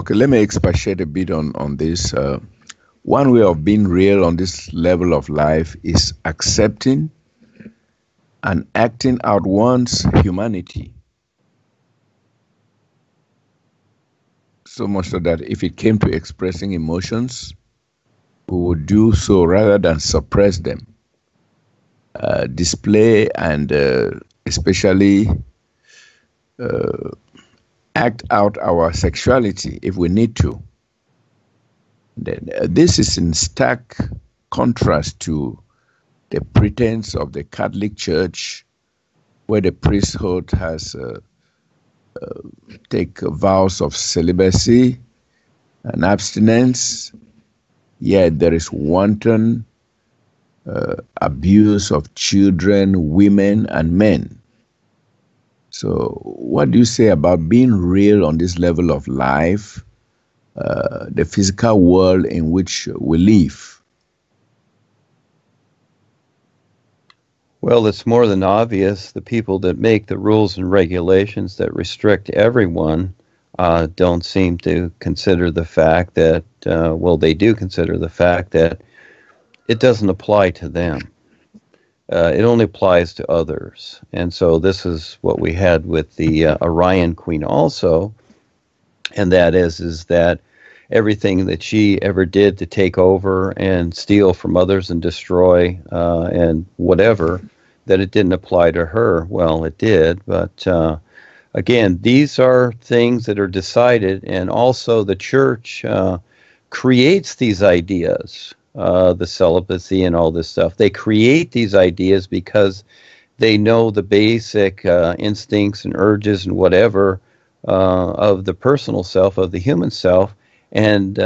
Okay, let me expatiate a bit on this. One way of being real on this level of life is accepting and acting out one's humanity. So much so that if it came to expressing emotions, we would do so rather than suppress them. Display and especially act out our sexuality if we need to. This is in stark contrast to the pretense of the Catholic Church, where the priesthood has take vows of celibacy and abstinence, yet there is wanton abuse of children, women, and men. So what do you say about being real on this level of life, the physical world in which we live? Well, it's more than obvious. The people that make the rules and regulations that restrict everyone don't seem to consider the fact that, well, they do consider the fact that it doesn't apply to them. It only applies to others. And so this is what we had with the Orion Queen also, and that is that everything that she ever did to take over and steal from others and destroy and whatever, that it didn't apply to her. Well, it did, but again, these are things that are decided, and also the church creates these ideas, the celibacy and all this stuff. They create these ideas because they know the basic instincts and urges and whatever of the personal self, of the human self, and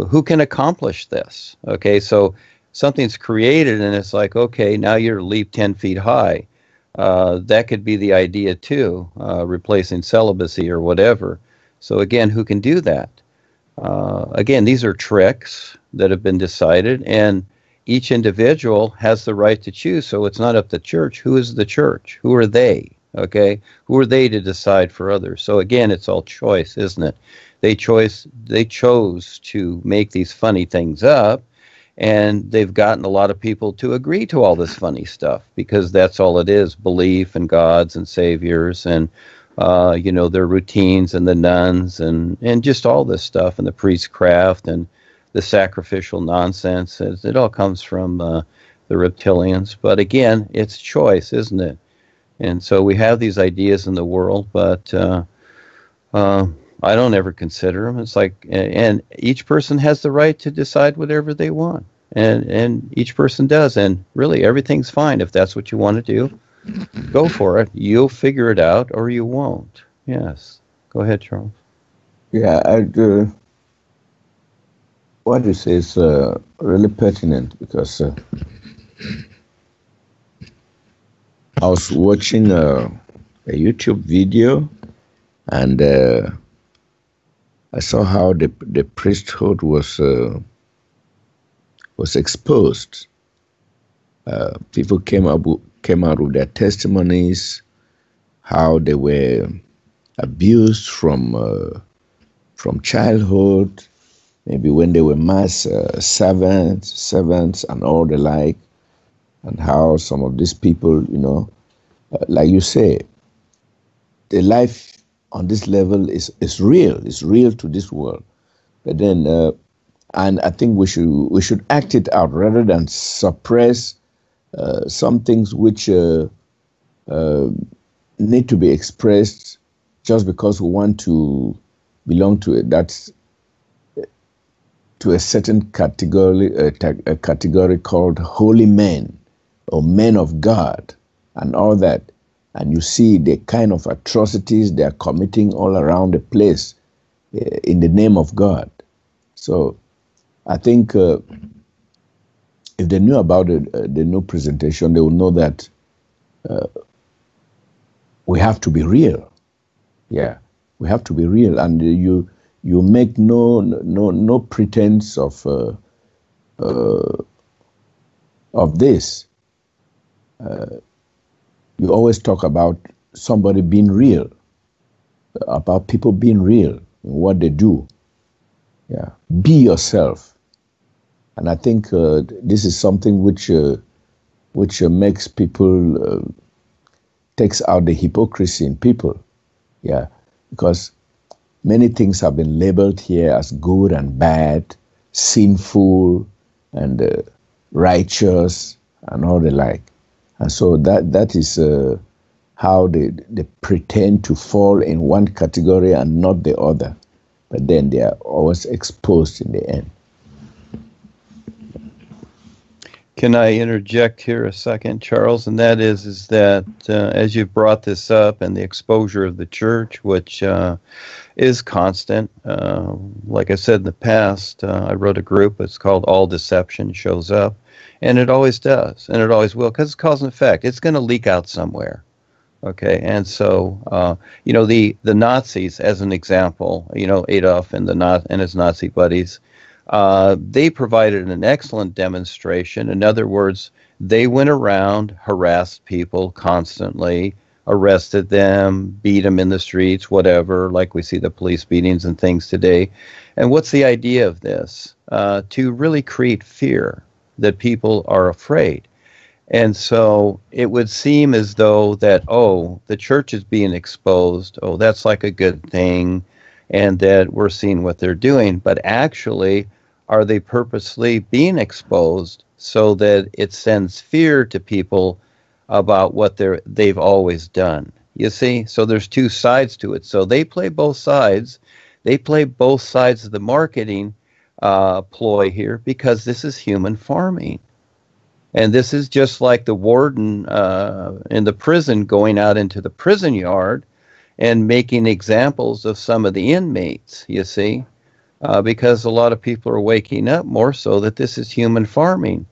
who can accomplish this? Okay, so something's created and it's like, okay, now you're leap 10 feet high. That could be the idea too, replacing celibacy or whatever. So again, who can do that? Again, these are tricks that have been decided, and each individual has the right to choose. So it's not up to the church. Who is the church? Who are they? Okay, who are they to decide for others? So again, it's all choice, isn't it? They chose to make these funny things up, and they've gotten a lot of people to agree to all this funny stuff because that's all it is: belief in gods and saviors, and their routines, and the nuns, and just all this stuff, and the priestcraft and the sacrificial nonsense. It all comes from the reptilians. But again, it's choice, isn't it? And so we have these ideas in the world, but I don't ever consider them. It's like, and each person has the right to decide whatever they want, and each person does. And really, everything's fine if that's what you want to do. Go for it. You'll figure it out, or you won't. Yes. Go ahead, Charles. Yeah, what you say is really pertinent, because I was watching a YouTube video, and I saw how the priesthood was exposed. People came out with their testimonies, how they were abused from childhood, maybe when they were mass servants and all the like, and how some of these people, like you say, the life on this level is real. It's real to this world. But then, and I think we should act it out rather than suppress some things which need to be expressed just because we want to belong to it. That's to a certain category, a category called holy men or men of God and all that. And you see the kind of atrocities they are committing all around the place in the name of God. So I think if they knew about the new presentation, they would know that we have to be real. Yeah, we have to be real, and you make no pretense of this. You always talk about somebody being real, about people being real in what they do. Yeah, be yourself. And I think this is something which makes people takes out the hypocrisy in people. Yeah, because many things have been labeled here as good and bad, sinful and righteous and all the like. And so that is how they pretend to fall in one category and not the other. But then they are always exposed in the end. Can I interject here a second, Charles? And that is that as you've brought this up and the exposure of the church, which is constant. Like I said in the past, I wrote a group. It's called All Deception Shows Up. And it always does. And it always will, because it's cause and effect. It's going to leak out somewhere. Okay. And so, the Nazis, as an example, Adolf and and his Nazi buddies, they provided an excellent demonstration. In other words, they went around, harassed people constantly, arrested them, beat them in the streets, whatever, like we see the police beatings and things today. And what's the idea of this? To really create fear, that people are afraid. And so it would seem as though that, oh, the church is being exposed. Oh, that's like a good thing. And that we're seeing what they're doing. But actually, are they purposely being exposed so that it sends fear to people about what they've always done? You see? So there's two sides to it. So they play both sides. They play both sides of the marketing ploy here, because this is human farming. And this is just like the warden in the prison going out into the prison yard and making examples of some of the inmates, you see, because a lot of people are waking up more so that this is human farming.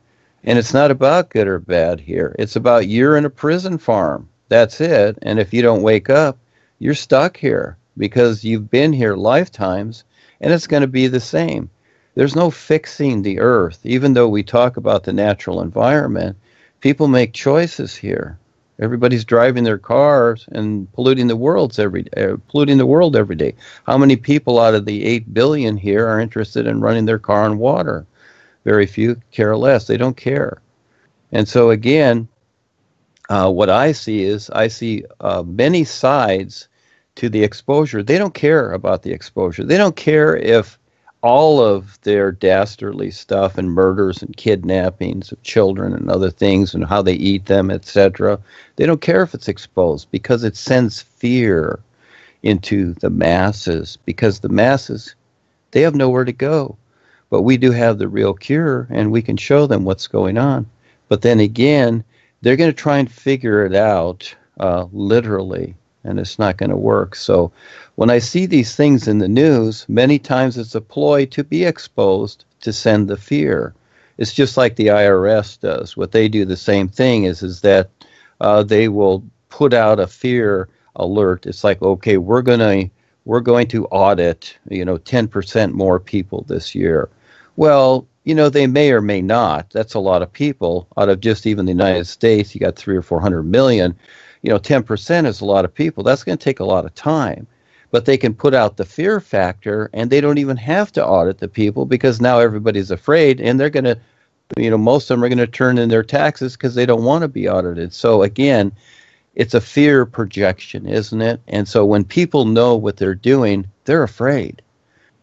And it's not about good or bad here. It's about you're in a prison farm. That's it. And if you don't wake up, you're stuck here because you've been here lifetimes, and it's going to be the same. There's no fixing the earth. Even though we talk about the natural environment, people make choices here. Everybody's driving their cars and polluting the world every day. How many people out of the 8 billion here are interested in running their car on water? Very few care less. They don't care. And so again, what I see many sides to the exposure. They don't care about the exposure. They don't care if all of their dastardly stuff and murders and kidnappings of children and other things and how they eat them, etc. They don't care if it's exposed, because it sends fear into the masses, because the masses, they have nowhere to go. But we do have the real cure, and we can show them what's going on. But then again, they're going to try and figure it out literally, and it's not going to work. So when I see these things in the news, many times it's a ploy to be exposed, to send the fear. It's just like the IRS does. What they do, the same thing, is that they will put out a fear alert. It's like, okay, we're going to audit, 10% more people this year. Well, they may or may not. That's a lot of people. Out of just even the United States, you got 300 or 400 million. 10% is a lot of people. That's going to take a lot of time. But they can put out the fear factor, and they don't even have to audit the people, because now everybody's afraid, and they're going to, most of them are going to turn in their taxes because they don't want to be audited. So again, it's a fear projection, isn't it? And so when people know what they're doing, they're afraid.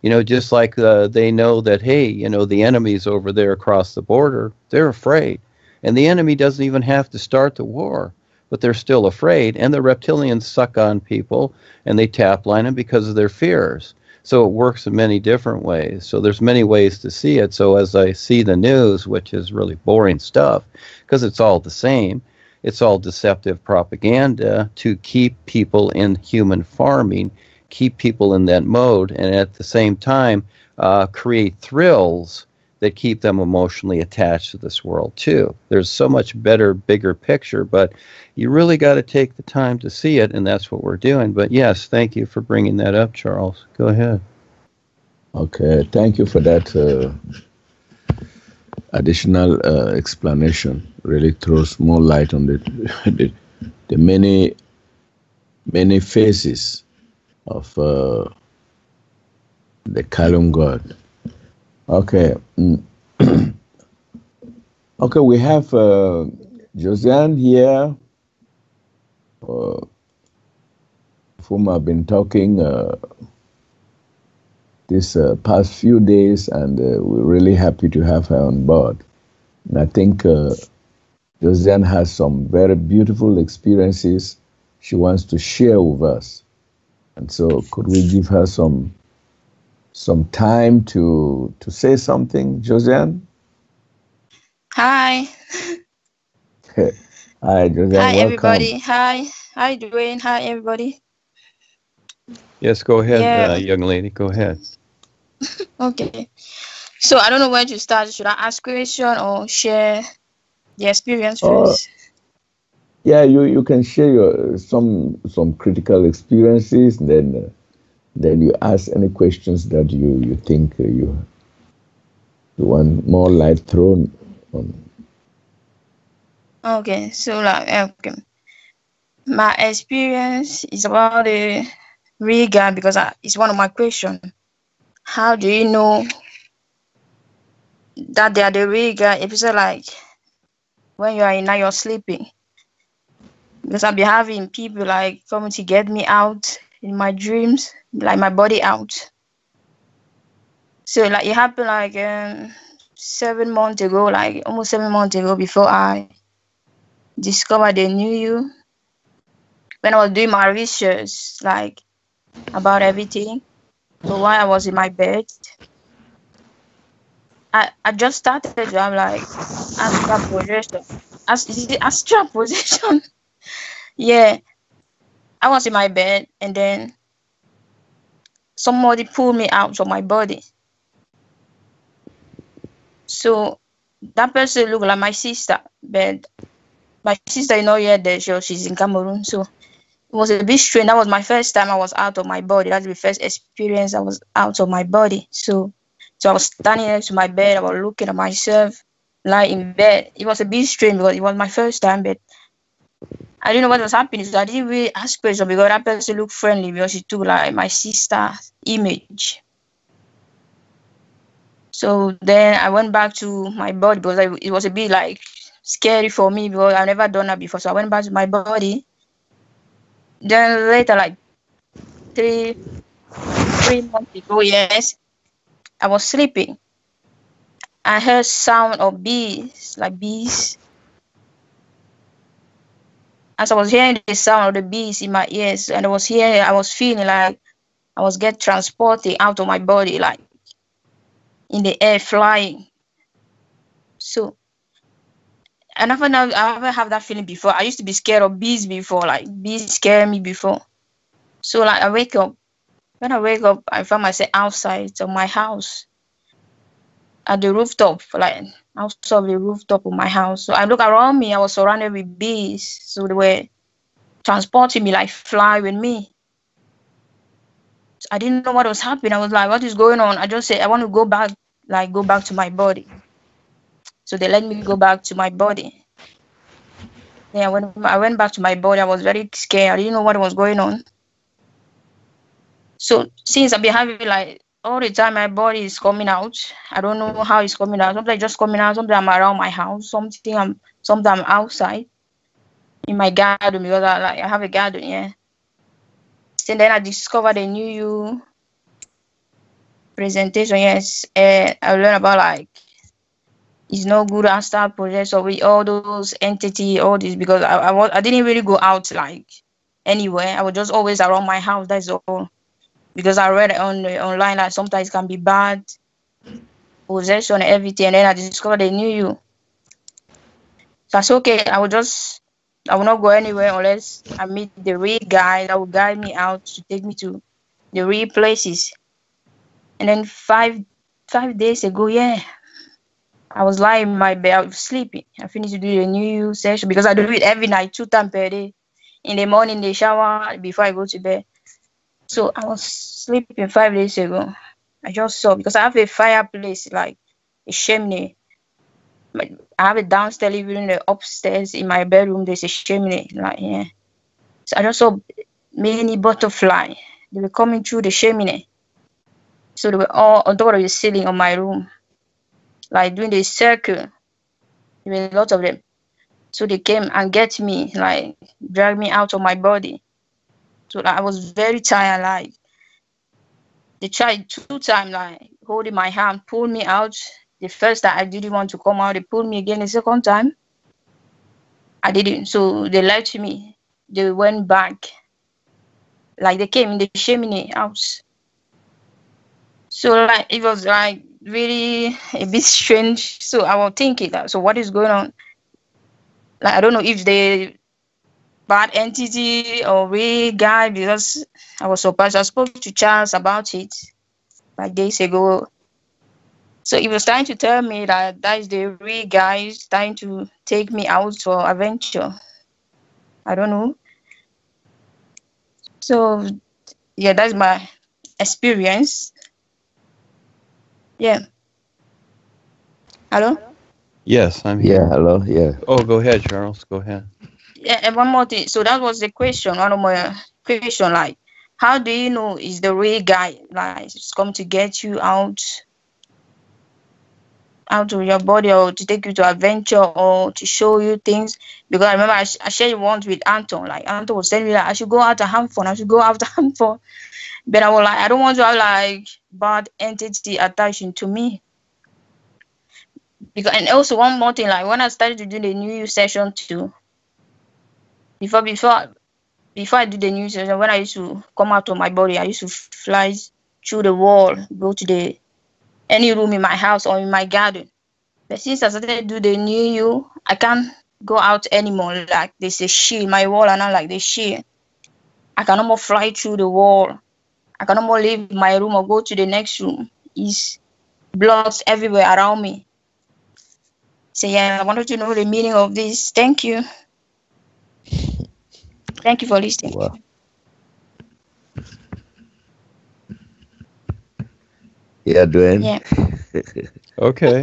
Just like they know that, hey, the enemy's over there across the border, they're afraid. And the enemy doesn't even have to start the war, but they're still afraid. And the reptilians suck on people, and they tap line them because of their fears. So it works in many different ways. So there's many ways to see it. So as I see the news, which is really boring stuff, because it's all the same, it's all deceptive propaganda to keep people in human farming, keep people in that mode, and at the same time create thrills that keep them emotionally attached to this world too. There's so much better, bigger picture, but you really got to take the time to see it, and that's what we're doing. But yes, thank you for bringing that up, Charles. Go ahead. Okay, thank you for that additional explanation. Really throws more light on the many phases of the Kalum God. Okay. Okay, we have Josiane here, whom I've been talking this past few days, and we're really happy to have her on board. And I think Josiane has some very beautiful experiences she wants to share with us. And so could we give her some time to say something, Josiane? Hi. Hi, Josiane, Hi, welcome. everybody. Hi. Hi, Duane. Hi, everybody. Yes, go ahead, Yeah. young lady. Go ahead. Okay. So I don't know where to start. Should I ask question or share the experience first? Yeah, you can share your some critical experiences, and then you ask any questions that you think you want more light thrown on. Okay. So okay. My experience is about the real guy because it's one of my questions. How do you know that they are the real guy? If it's like when you are in now you're sleeping. Because I'll be having people like coming to get me out in my dreams, like my body out. So like it happened like 7 months ago, like almost 7 months ago, before I discovered they knew you. When I was doing my research, like about everything. So while I was in my bed, I just started to have like astral projection. Is it astral projection? Yeah. I was in my bed and then somebody pulled me out of my body. So that person looked like my sister, but my sister is not yet there. She's in Cameroon. So it was a bit strange. That was my first time I was out of my body. That's the first experience I was out of my body. So I was standing next to my bed. I was looking at myself, lying in bed. It was a bit strange because it was my first time, but I didn't know what was happening. So I didn't really ask questions because that person looked friendly because she took like my sister's image. So then I went back to my body because it was a bit like scary for me because I've never done that before. So I went back to my body. Then later, like three months ago, yes, I was sleeping. I heard sound of bees, like bees. As I was hearing the sound of the bees in my ears, and I was feeling like I was get transported out of my body, like in the air, flying. So I never have that feeling before. I used to be scared of bees before, like bees scare me before. So like I wake up. When I wake up, I found myself outside of my house at the rooftop, like outside of the rooftop of my house. So I look around me, I was surrounded with bees. So they were transporting me, like fly with me. So I didn't know what was happening. I was like, what is going on? I just said, I want to go back, like go back to my body. So they let me go back to my body. Then when I went back to my body, I was very scared. I didn't know what was going on. So since I've been having like all the time, my body is coming out. I don't know how it's coming out. Sometimes it's just coming out. Sometimes I'm around my house. Sometimes I'm outside in my garden because I have a garden. Yeah. So then I discovered a new presentation. Yes, I learned about like it's no good to start projects or with all those entity, all this because I didn't really go out like anywhere. I was just always around my house. That's all. Because I read online that sometimes it can be bad, possession, and everything. And then I discovered they knew you. So I said, okay, I will not go anywhere unless I meet the real guy that will guide me out to take me to the real places. And then five days ago, yeah, I was lying in my bed, I was sleeping. I finished to do the new session because I do it every night, 2 times per day. In the morning, the shower before I go to bed. So I was sleeping 5 days ago. I just saw because I have a fireplace, like a chimney. I have a downstairs living room, the upstairs in my bedroom. There's a chimney, like yeah. So I just saw many butterfly. They were coming through the chimney. So they were all on top of the ceiling of my room. like doing the circle. There were a lot of them. So they came and get me, like drag me out of my body. So like, I was very tired. Like they tried 2 times, like holding my hand, pull me out. The first time I didn't want to come out, they pulled me again. The second time, I didn't. So they left me. They went back. Like they came in the chimney house. So like it was like really a bit strange. So I was thinking that, so what is going on? Like I don't know if they bad entity or real guy, because I was surprised. I spoke to Charles about it like days ago. So he was trying to tell me that that is the real guy trying to take me out for adventure. I don't know. So yeah, that's my experience. Yeah. Hello? Yes, I'm Yeah, here. hello, yeah. Oh, go ahead, Charles. Go ahead. Yeah, and one more thing. So that was the question, one of my question, like, how do you know is the real guy, like, it's come to get you out of your body, or to take you to adventure, or to show you things? Because I remember I shared it once with Anton. Like, Anton was telling me that I should go out and have fun. I should go out and have fun. But I was like, I don't want to have, like, bad entity attaching to me. Because, and also one more thing, like, when I started to do the New Year session too, before I do the New Year session, when I used to come out of my body, I used to fly through the wall, go to any room in my house or in my garden. But since I started to do the New Year, I can't go out anymore. Like, there's a shield, my wall, and I'm like the shield. I cannot more fly through the wall. I cannot more leave my room or go to the next room. It's blocks everywhere around me. So yeah, I wanted to know the meaning of this. Thank you. Thank you for listening. Wow. Yeah, Duane. Yeah. Okay.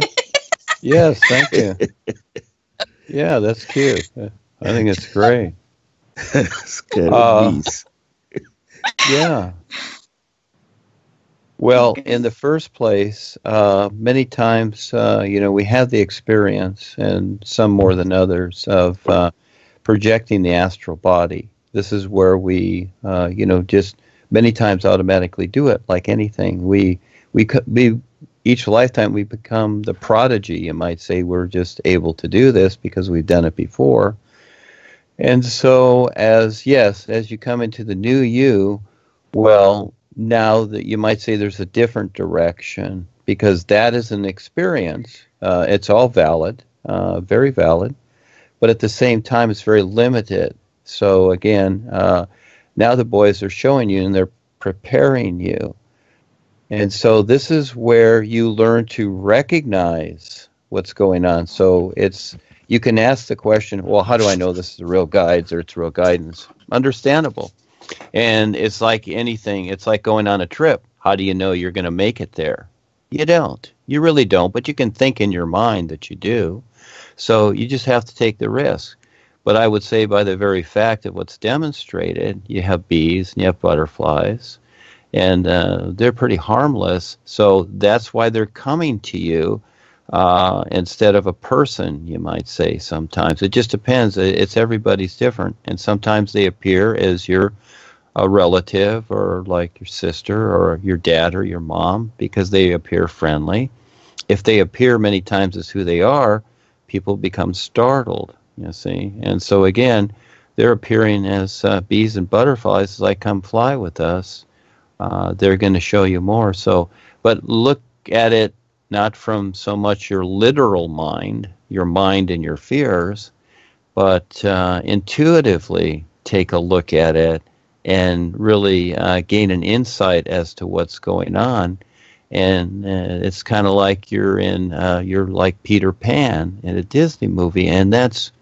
Yes, thank you. Yeah, that's cute. I think it's great. Scary bees. Yeah. Well, in the first place, many times, we have the experience, and some more than others, of projecting the astral body. This is where we, just many times automatically do it. Like anything, we each lifetime we become the prodigy. You might say we're just able to do this because we've done it before. And so, as you come into the new you, well, now that you might say there's a different direction, because that is an experience. It's all valid, very valid, but at the same time, it's very limited. So again, now the boys are showing you and they're preparing you. And so this is where you learn to recognize what's going on. So you can ask the question, well, how do I know this is real guides or it's real guidance? Understandable. And it's like anything. It's like going on a trip. How do you know you're going to make it there? You don't. You really don't, but you can think in your mind that you do. So you just have to take the risk. But I would say by the very fact of what's demonstrated, you have bees and you have butterflies, and they're pretty harmless. So that's why they're coming to you instead of a person, you might say sometimes. It just depends. It's everybody's different. And sometimes they appear as a relative or like your sister or your dad or your mom because they appear friendly. If they appear many times as who they are, people become startled, you see. And so again, they're appearing as bees and butterflies. As like, come fly with us. They're going to show you more. So, but look at it not from so much your literal mind, your mind and your fears, but intuitively take a look at it and really gain an insight as to what's going on. And it's kind of like you're like Peter Pan in a Disney movie, and that's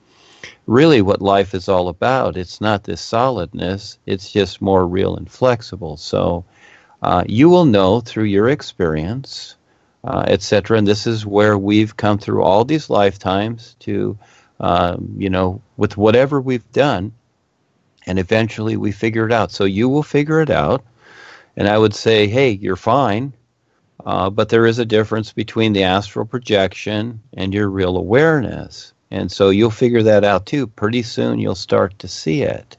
really what life is all about. It's not this solidness, it's just more real and flexible. So you will know through your experience, etc. And this is where we've come through all these lifetimes to, with whatever we've done, and eventually we figure it out. So you will figure it out. And I would say, hey, you're fine. But there is a difference between the astral projection and your real awareness. And so you'll figure that out too. Pretty soon you'll start to see it.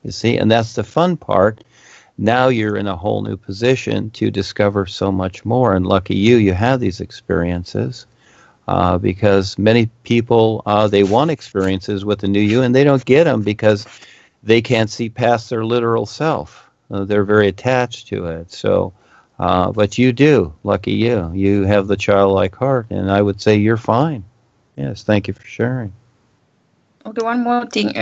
You see, and that's the fun part. Now you're in a whole new position to discover so much more. And lucky you, you have these experiences. Because many people, they want experiences with the new you, and they don't get them because they can't see past their literal self. They're very attached to it. So, but you do, lucky you. You have the childlike heart, and I would say you're fine. Yes, thank you for sharing. Okay, one more thing.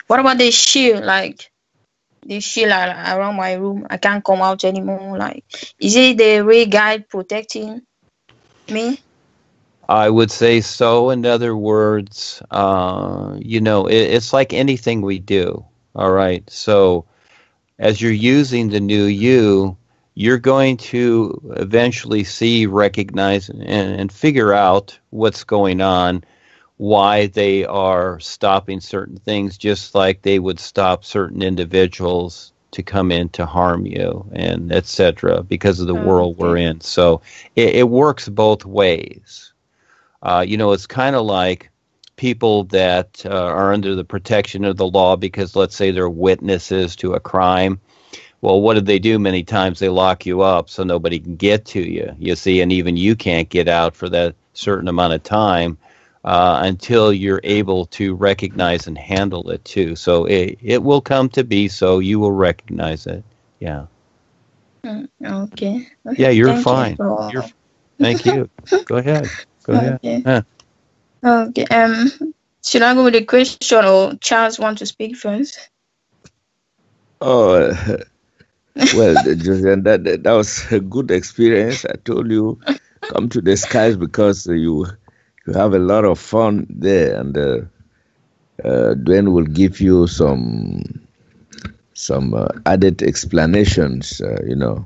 What about the shield? Like the shield around my room, I can't come out anymore. Like, is it the ray guide protecting me? I would say so. In other words, it's like anything we do. All right. So as you're using the new you, you're going to eventually see, recognize, and figure out what's going on, why they are stopping certain things, just like they would stop certain individuals to come in to harm you, and etc., because of the world we're in. So it works both ways. It's kind of like people that are under the protection of the law because, let's say, they're witnesses to a crime. Well, what do? Many times they lock you up so nobody can get to you, you see, and even you can't get out for that certain amount of time until you're able to recognize and handle it too. So it will come to be, so you will recognize it. Yeah. Okay. Yeah, you're Thank fine. You Thank you. Go ahead. Go ahead. Okay. Okay. Should I go with the question, or Charles want to speak first? Oh, well, Josiane, that was a good experience. I told you, come to the skies because you have a lot of fun there, and Duane will give you some added explanations, and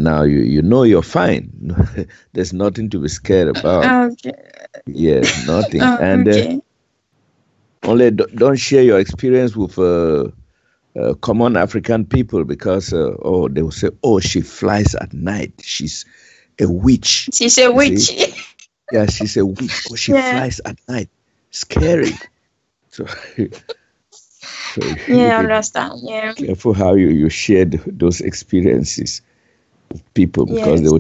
now you know you're fine. There's nothing to be scared about. Okay. Yes, nothing. Okay. And only don't share your experience with common African people because they will say, oh, she flies at night. She's a witch. She's a witch. Yeah, she's a witch. Oh, she flies at night. Scary. So yeah, I understand. Yeah. Careful how you share those experiences with people because they'll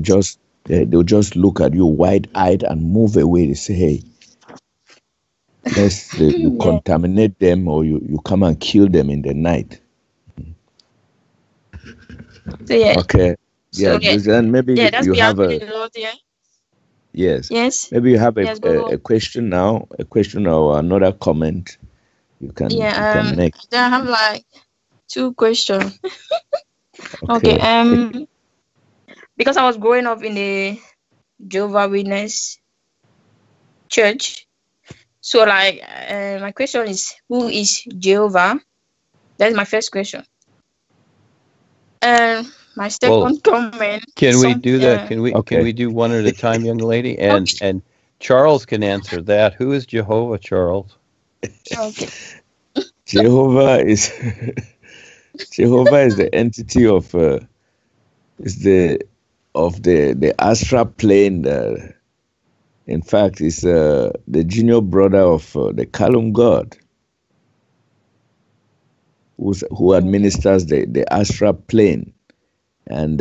just look at you wide-eyed and move away. They say, hey, lest you contaminate them or you come and kill them in the night. So, yeah. Okay. Yeah, Josiane, maybe you have a lot, yeah? Yes. Maybe you have a question now, a question or another comment you can make. I have like 2 questions. Okay. Because I was growing up in the Jehovah Witness church. So like my question is, who is Jehovah? That's my first question. My second comment. Can we do that? Can we do one at a time, young lady? And Charles can answer that. Who is Jehovah, Charles? Okay. Jehovah is the entity of the astral plane. In fact, it's the junior brother of the Kalum God, who administers the astral plane, and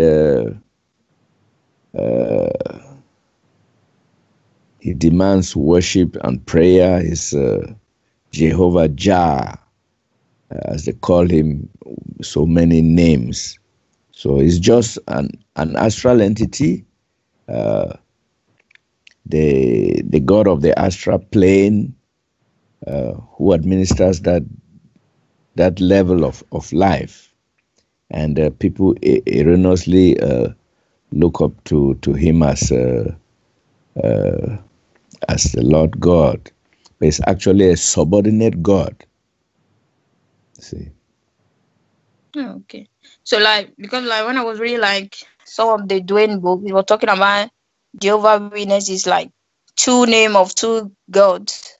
he demands worship and prayer. Is Jehovah Jah, as they call him, so many names. So it's just an astral entity, the god of the astral plane, who administers that level of life, and people erroneously look up to him as the Lord God, but it's actually a subordinate God. See. Okay. So because when I was reading some of the Duane book, we were talking about Jehovah Witness is 2 names of 2 gods.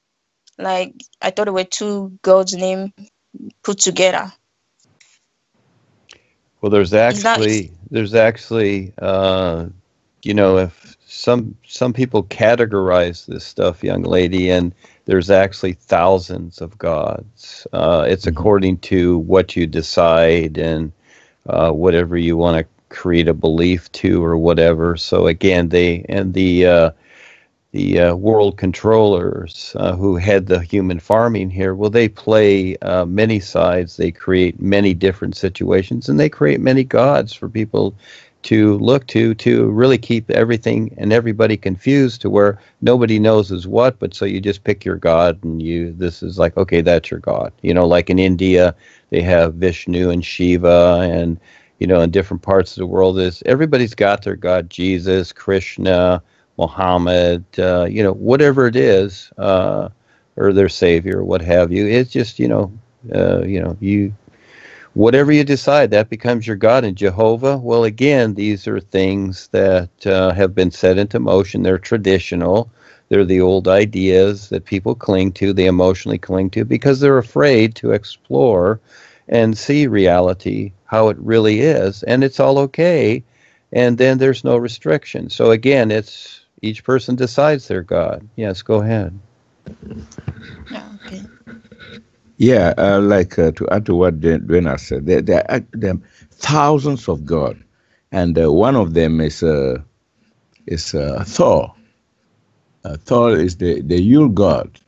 I thought it were 2 gods' name put together. Well, there's actually if some people categorize this stuff, young lady, and there's actually thousands of gods. It's according to what you decide and whatever you want to create a belief to or whatever. So again, the world controllers who head the human farming here, well, they play many sides. They create many different situations, and they create many gods for people to look to really keep everything and everybody confused to where nobody knows is what, but so you just pick your god and this is like, okay, that's your god. Like in India, they have Vishnu and Shiva, and, in different parts of the world everybody's got their god, Jesus, Krishna, Muhammad, whatever it is, or their savior, what have you. It's just, whatever you decide, that becomes your God. And Jehovah, well, again, these are things that have been set into motion. They're traditional. They're the old ideas that people cling to, they emotionally cling to, because they're afraid to explore and see reality, how it really is. And it's all okay. And then there's no restriction. So again, it's each person decides their God. Yes, go ahead. Okay. Yeah, to add to what Duane has said, there are thousands of God, and one of them is Thor. Thor is the Yule god.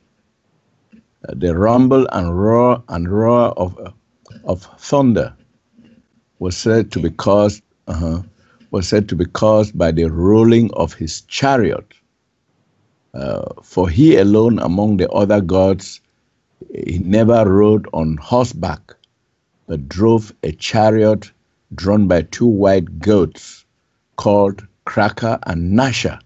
The rumble and roar of thunder was said to be caused by the rolling of his chariot. For he alone among the other gods, he never rode on horseback, but drove a chariot drawn by two white goats called Cracker and Nasha.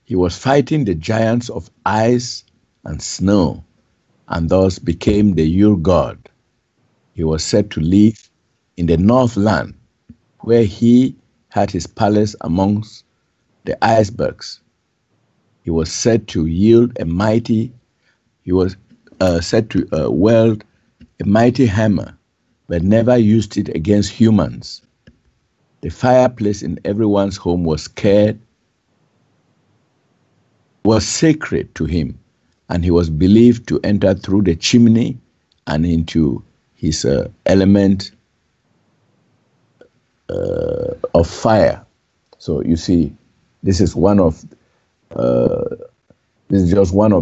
He was fighting the giants of ice and snow, and thus became the Yule god. He was said to live in the Northland, where he had his palace amongst the icebergs. He was said to wield a mighty hammer, but never used it against humans. The fireplace in everyone's home was sacred to him, and he was believed to enter through the chimney and into his element of fire. So you see, this is just one of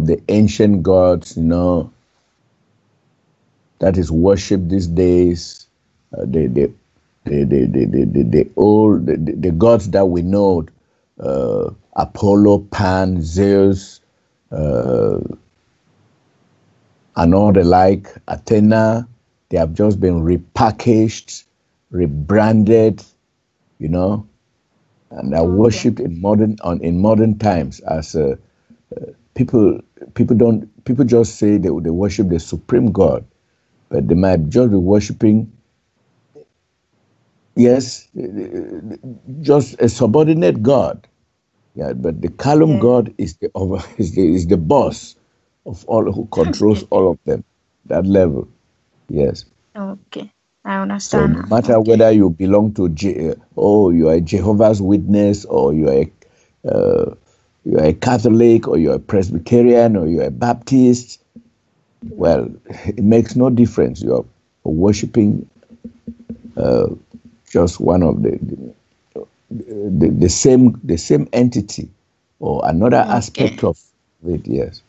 the ancient gods, that is worshipped these days. The gods that we know, Apollo, Pan, Zeus, and all the like, Athena, they have just been repackaged, rebranded, and are worshipped in modern times as people just say they worship the supreme God, but they might just be worshiping, yes, just a subordinate God. Yeah, but the Kalum God is the boss of all, who controls all of them. That level, yes. Okay, I understand. So no matter whether you belong to you are a Jehovah's Witness, or you are a Catholic, or you are a Presbyterian, or you are a Baptist, well, it makes no difference. You are worshiping just one of the same entity, or another aspect of it. Yes.